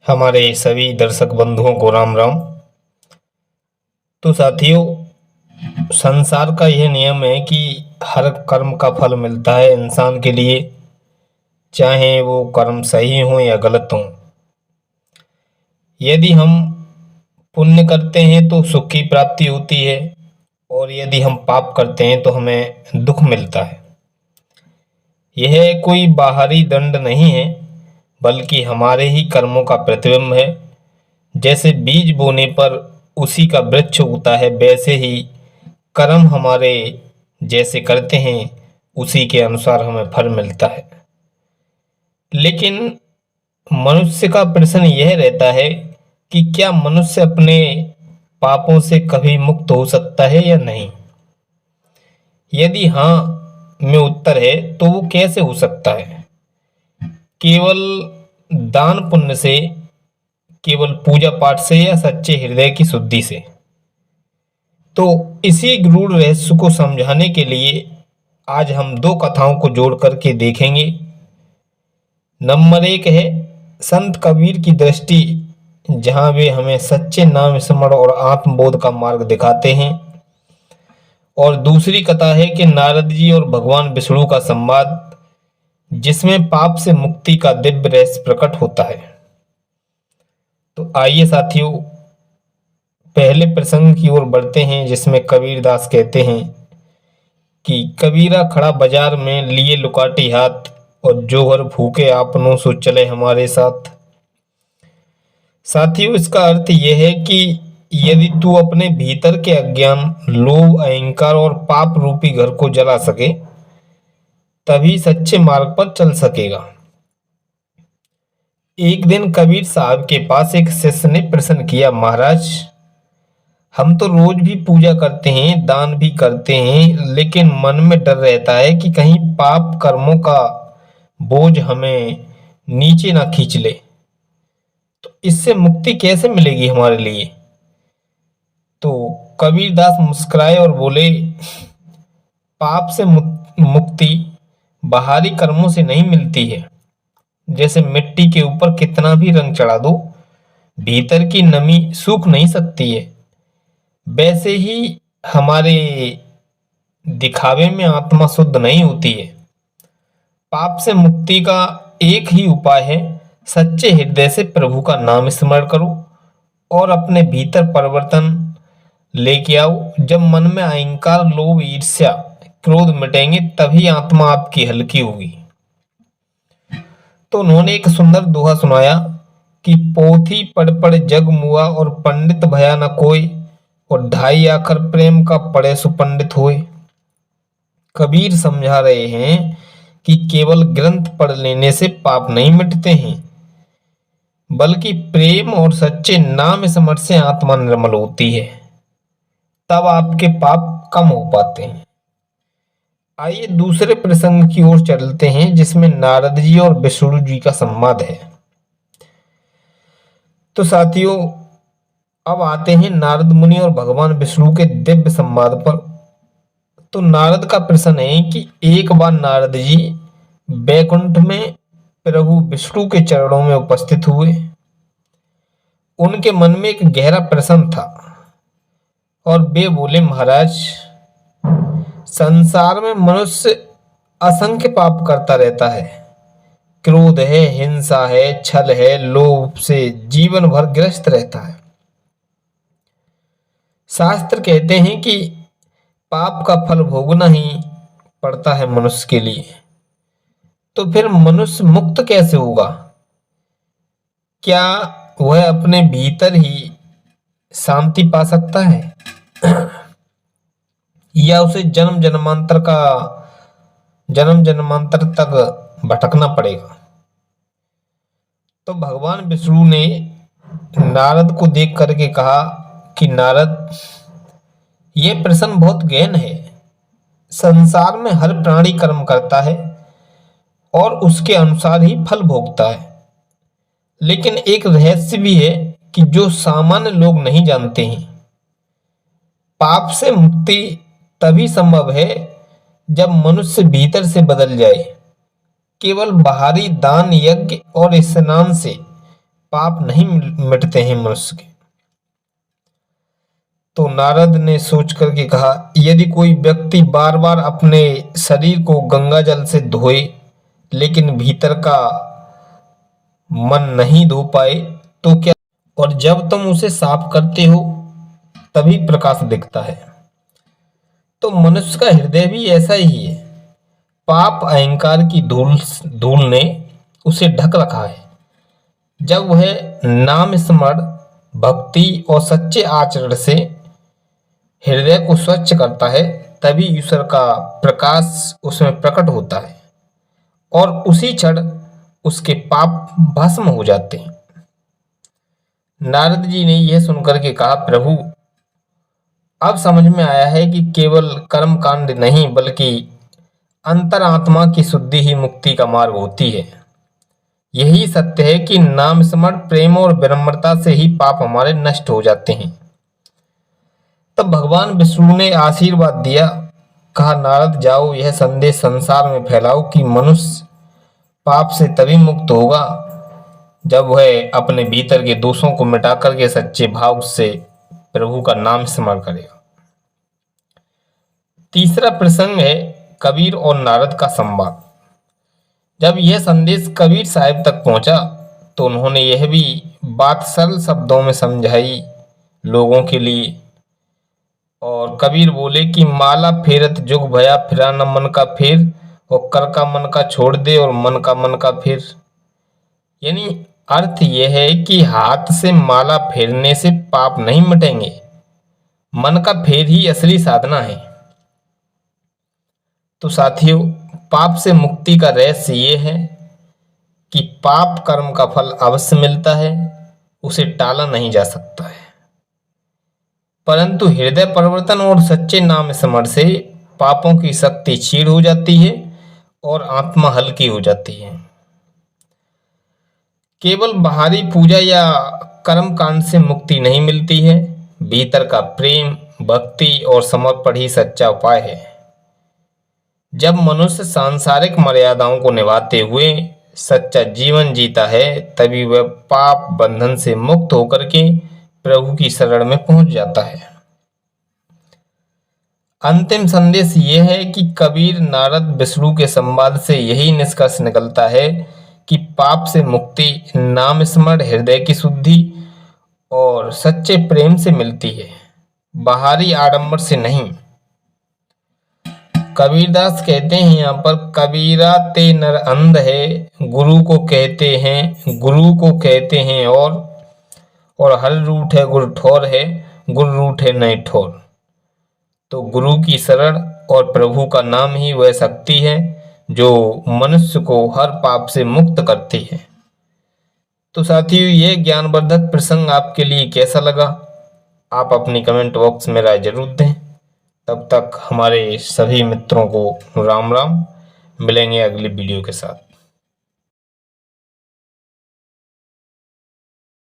हमारे सभी दर्शक बंधुओं को राम राम। तो साथियों, संसार का यह नियम है कि हर कर्म का फल मिलता है इंसान के लिए, चाहे वो कर्म सही हो या गलत हो। यदि हम पुण्य करते हैं तो सुख की प्राप्ति होती है, और यदि हम पाप करते हैं तो हमें दुख मिलता है। यह कोई बाहरी दंड नहीं है, बल्कि हमारे ही कर्मों का प्रतिबिंब है। जैसे बीज बोने पर उसी का वृक्ष उगता है, वैसे ही कर्म हमारे जैसे करते हैं उसी के अनुसार हमें फल मिलता है। लेकिन मनुष्य का प्रश्न यह रहता है कि क्या मनुष्य अपने पापों से कभी मुक्त हो सकता है या नहीं। यदि हाँ में उत्तर है तो वो कैसे हो सकता है। केवल दान पुण्य से, केवल पूजा पाठ से, या सच्चे हृदय की शुद्धि से। तो इसी गूढ़ रहस्य को समझाने के लिए आज हम दो कथाओं को जोड़ करके देखेंगे। नंबर एक है संत कबीर की दृष्टि, जहां वे हमें सच्चे नाम स्मरण और आत्मबोध का मार्ग दिखाते हैं। और दूसरी कथा है कि नारद जी और भगवान विष्णु का संवाद, जिसमें पाप से मुक्ति का दिव्य रहस्य प्रकट होता है। तो आइए साथियों, पहले प्रसंग की ओर बढ़ते हैं, जिसमें कबीरदास कहते हैं कि कबीरा खड़ा बाजार में लिए लुकाटी हाथ, और जोहर भूखे आपनों सो चले हमारे साथ। साथियों, इसका अर्थ यह है कि यदि तू अपने भीतर के अज्ञान, लोभ, अहंकार और पाप रूपी घर को जला सके, तभी सच्चे मार्ग पर चल सकेगा। एक दिन कबीर साहब के पास एक शिष्य ने प्रश्न किया, महाराज, हम तो रोज भी पूजा करते हैं, दान भी करते हैं, लेकिन मन में डर रहता है कि कहीं पाप कर्मों का बोझ हमें नीचे ना खींच ले। तो इससे मुक्ति कैसे मिलेगी हमारे लिए। तो कबीरदास मुस्कुराए और बोले, पाप से मुक्ति बाहरी कर्मों से नहीं मिलती है। जैसे मिट्टी के ऊपर कितना भी रंग चढ़ा दो, भीतर की नमी सूख नहीं सकती है, वैसे ही हमारे दिखावे में आत्मा शुद्ध नहीं होती है। पाप से मुक्ति का एक ही उपाय है, सच्चे हृदय से प्रभु का नाम स्मरण करो और अपने भीतर परिवर्तन लेके आओ। जब मन में अहंकार, लोभ, ईर्ष्या, क्रोध मिटेंगे, तभी आत्मा आपकी हल्की होगी। तो उन्होंने एक सुंदर दोहा सुनाया कि पोथी पढ़ पढ़ जग मुआ, और पंडित भया न कोई, और ढाई आखर प्रेम का पढ़े सुपंडित होए। कबीर समझा रहे हैं कि केवल ग्रंथ पढ़ लेने से पाप नहीं मिटते हैं, बल्कि प्रेम और सच्चे नाम स्मरण से आत्मा निर्मल होती है। तब आपके पाप कम हो पाते हैं। आइए दूसरे प्रसंग की ओर चलते हैं, जिसमें नारद जी और विष्णु जी का संवाद है। तो साथियों, अब आते हैं नारद मुनि और भगवान विष्णु के दिव्य संवाद पर। तो नारद का प्रश्न है कि एक बार नारद जी बैकुंठ में प्रभु विष्णु के चरणों में उपस्थित हुए। उनके मन में एक गहरा प्रश्न था, और वे बोले, महाराज, संसार में मनुष्य असंख्य पाप करता रहता है। क्रोध है, हिंसा है, छल है, लोभ से जीवन भर ग्रस्त रहता है। शास्त्र कहते हैं कि पाप का फल भोगना ही पड़ता है मनुष्य के लिए। तो फिर मनुष्य मुक्त कैसे होगा। क्या वह अपने भीतर ही शांति पा सकता है, या उसे जन्म जन्मांतर तक भटकना पड़ेगा। तो भगवान विष्णु ने नारद को देख करके कहा कि नारद, यह प्रश्न बहुत गहन है। संसार में हर प्राणी कर्म करता है और उसके अनुसार ही फल भोगता है, लेकिन एक रहस्य भी है कि जो सामान्य लोग नहीं जानते हैं। पाप से मुक्ति तभी संभव है जब मनुष्य भीतर से बदल जाए। केवल बाहरी दान, यज्ञ और स्नान से पाप नहीं मिटते हैं मनुष्य के। तो नारद ने सोच करके कहा, यदि कोई व्यक्ति बार बार अपने शरीर को गंगा जल से धोए लेकिन भीतर का मन नहीं धो पाए तो क्या? और जब तुम उसे साफ करते हो तभी प्रकाश दिखता है। तो मनुष्य का हृदय भी ऐसा ही है। पाप अहंकार की धूल ने उसे ढक रखा है। जब वह नाम स्मरण, भक्ति और सच्चे आचरण से हृदय को स्वच्छ करता है तभी ईश्वर का प्रकाश उसमें प्रकट होता है और उसी क्षण उसके पाप भस्म हो जाते हैं। नारद जी ने यह सुनकर के कहा, प्रभु अब समझ में आया है कि केवल कर्म कांड नहीं बल्कि अंतरात्मा की शुद्धि ही मुक्ति का मार्ग होती है। यही सत्य है कि नाम स्मरण, प्रेम और विनम्रता से ही पाप हमारे नष्ट हो जाते हैं। तब भगवान विष्णु ने आशीर्वाद दिया, कहा, नारद जाओ यह संदेश संसार में फैलाओ कि मनुष्य पाप से तभी मुक्त होगा जब वह अपने भीतर के दोषों को मिटा करके सच्चे भाव से प्रभु का नाम स्मरण करेगा। तीसरा प्रसंग है कबीर और नारद का संवाद। जब यह संदेश कबीर साहब तक पहुंचा तो उन्होंने यह भी बात सरल शब्दों में समझाई लोगों के लिए। और कबीर बोले कि माला फेरत जुग भया, फिरा न मन का फेर, और कर का मन का छोड़ दे और मन का फेर। यानी अर्थ यह है कि हाथ से माला फेरने से पाप नहीं मिटेंगे, मन का फेर ही असली साधना है। तो साथियों, पाप से मुक्ति का रहस्य ये है कि पाप कर्म का फल अवश्य मिलता है, उसे टाला नहीं जा सकता है, परंतु हृदय परिवर्तन और सच्चे नाम स्मरण से पापों की शक्ति क्षीण हो जाती है और आत्मा हल्की हो जाती है। केवल बाहरी पूजा या कर्म कांड से मुक्ति नहीं मिलती है, भीतर का प्रेम, भक्ति और समर्पण ही सच्चा उपाय है। जब मनुष्य सांसारिक मर्यादाओं को निभाते हुए सच्चा जीवन जीता है तभी वह पाप बंधन से मुक्त होकर के प्रभु की शरण में पहुंच जाता है। अंतिम संदेश यह है कि कबीर, नारद, विष्णु के संवाद से यही निष्कर्ष निकलता है कि पाप से मुक्ति नाम स्मरण, हृदय की शुद्धि और सच्चे प्रेम से मिलती है, बाहरी आडंबर से नहीं। कबीरदास कहते हैं यहाँ पर, कबीरा ते नर अंध है, गुरु को कहते हैं और हर रूठ है गुर ठोर है, गुर रूठ है नहीं ठोर। तो गुरु की शरण और प्रभु का नाम ही वह शक्ति है जो मनुष्य को हर पाप से मुक्त करती है। तो साथियों, यह ज्ञानवर्धक प्रसंग आपके लिए कैसा लगा? आप अपनी कमेंट बॉक्स में राय जरूर दें। तब तक हमारे सभी मित्रों को राम राम। मिलेंगे अगली वीडियो के साथ।